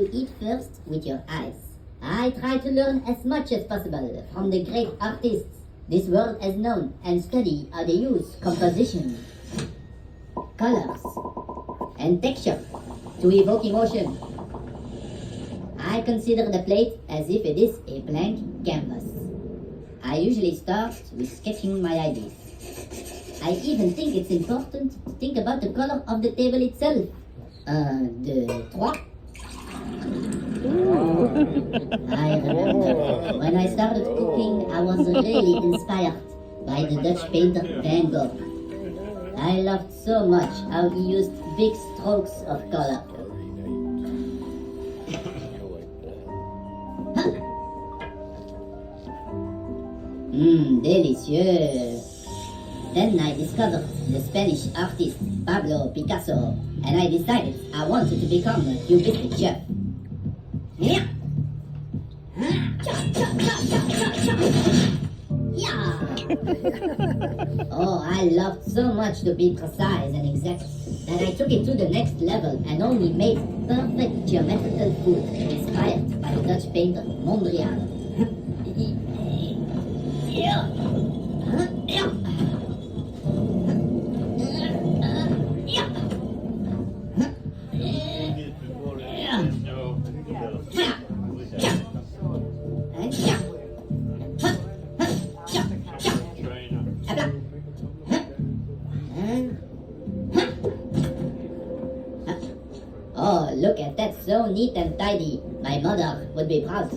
You eat first with your eyes. I try to learn as much as possible from the great artists this world has known and study how they use composition, colors, and texture to evoke emotion. I consider the plate as if it is a blank canvas. I usually start with sketching my ideas. I even think it's important to think about the color of the table itself. De trois. I remember when I started cooking, I was really inspired by the Dutch painter Van Gogh. I loved so much how he used big strokes of color. Delicieux. Then I discovered the Spanish artist Pablo Picasso, and I decided I wanted to become a cubistic chef. Yeah. Oh, I loved so much to be precise and exact that I took it to the next level and only made perfect geometrical food inspired by the Dutch painter Mondrian. Oh, look at that, so neat and tidy. My mother would be proud.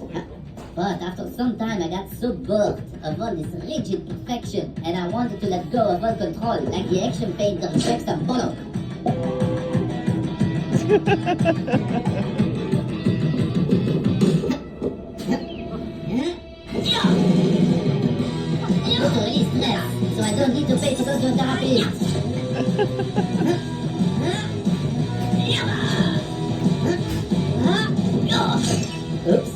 But after some time I got so bored of all this rigid perfection and I wanted to let go of all control like the action painter Dexter Pollock. To release stress, so I don't need to pay to go to a therapist. Oops.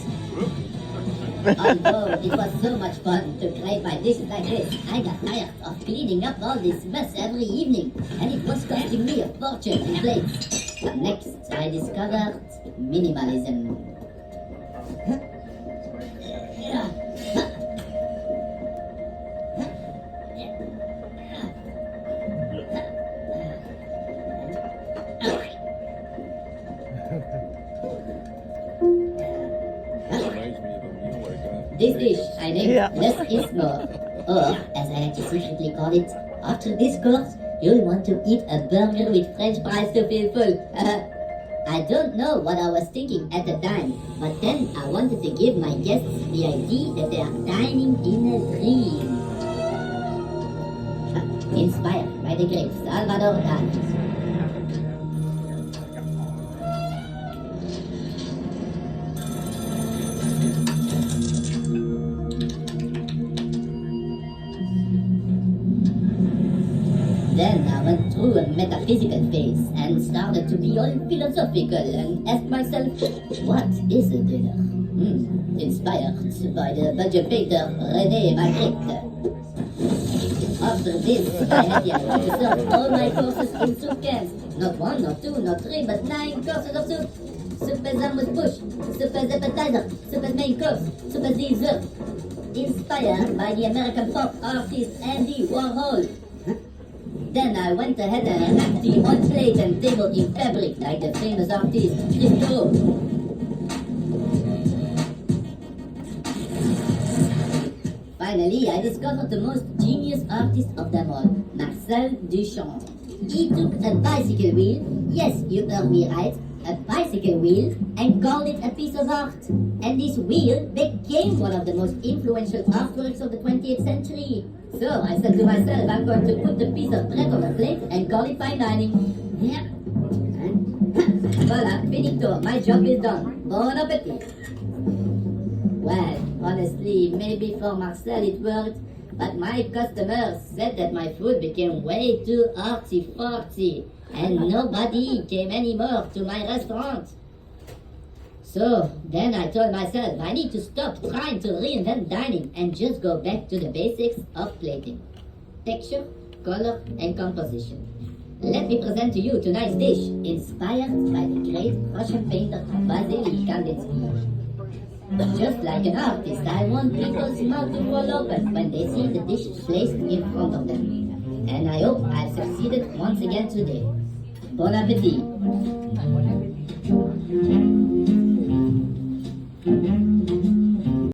Although it was so much fun to create my dishes like this, I got tired of cleaning up all this mess every evening, and it was costing me a fortune in plates. Next, I discovered minimalism. This dish I named Less is More, or as I like to secretly call it, after this course, you'll want to eat a burger with French fries to feel full. I don't know what I was thinking at the time, but then I wanted to give my guests the idea that they are dining in a dream. Inspired by the great Salvador Dali. Then I went through a metaphysical phase and started to be all philosophical and asked myself, what is a dinner? Inspired by the Belgian painter René Magritte. After this, I had the idea to serve all my courses in soup cans. Not one, not two, not three, but 9 courses of soup. Soup as amuse-bouche, soup as appetizer, soup as main course, soup as dessert. Inspired by the American pop artist Andy Warhol. Then I went ahead and wrapped the hot plate and table in fabric like the famous artist Christo. Finally, I discovered the most genius artist of them all, Marcel Duchamp. He took a bicycle wheel, yes, you heard me right, a bicycle wheel, and called it a piece of art. And this wheel became one of the most influential artworks of the 20th century. So I said to myself, I'm going to put the piece of bread on a plate and call it fine dining. Yeah. Voila, finito, my job is done. Bon appetit. Well, honestly, maybe for Marcel it worked, but my customers said that my food became way too artsy-fartsy, and nobody came anymore to my restaurant. So then I told myself I need to stop trying to reinvent dining and just go back to the basics of plating. Texture, color, and composition. Let me present to you tonight's dish, inspired by the great Russian painter Vasily Kandinsky. Just like an artist, I want people's mouth to fall open when they see the dish placed in front of them. And I hope I've succeeded once again today. Bon appetit!